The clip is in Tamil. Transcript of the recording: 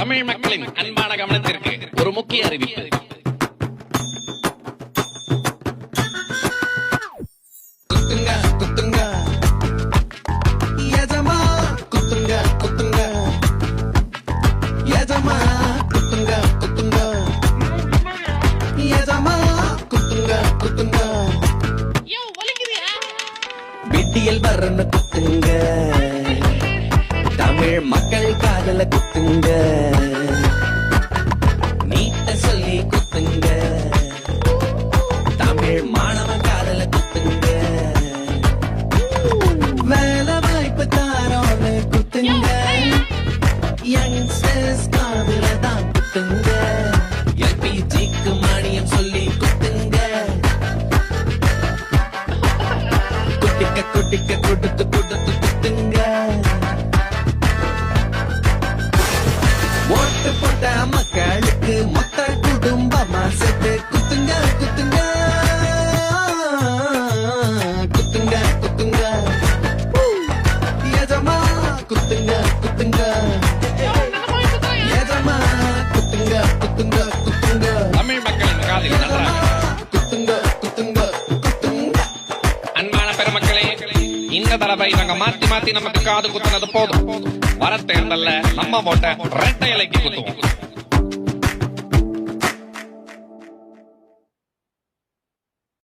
தமிழ் மக்களின் அன்பான கவனத்திற்கு ஒரு முக்கிய அறிவிப்பு. குத்துங்க குத்துங்க எஜமா குத்துங்க குத்துங்க எஜமா குத்துங்க குத்துங்க எஜமா குத்துங்க குத்துங்க விட்டியல் வரன்னு குத்துங்க தமிழ் மக்கள் காதல குத்துங்க நீட்ட சொல்லி குத்துங்க தமிழ் மாணவன் காதல குத்துங்க வேலை வாய்ப்பு தாரோன்னு குத்துங்க யங்ஸ்டர்ஸ் காதல தான் குத்துங்க எல்பிஜிக்கு மானியம் சொல்லி குத்துங்க குட்டிக்க குட்டிக்க கொடுத்து கொடுத்து குத்துங்க ஓட்டு போட்ட மக்களுக்கு மொத்த குடும்பமா சேர்த்து குத்துங்க குத்துங்க குத்துங்க குத்துங்க எஜமா குத்துங்க குத்துங்க எஜமா குத்துங்க குத்துங்க குத்துங்க தமிழ் மக்களின் காதில் நன்றாக குத்துங்க குத்துங்க குத்துங்க. அன்பான பெருமக்களே, இந்த தடவை நாங்க மாத்தி மாத்தி நமக்கு காது குத்துனது போதும். வர தேர்தல்ல நம்ம ஓட்ட ரெட்டை இலைக்கு குத்துவோம்.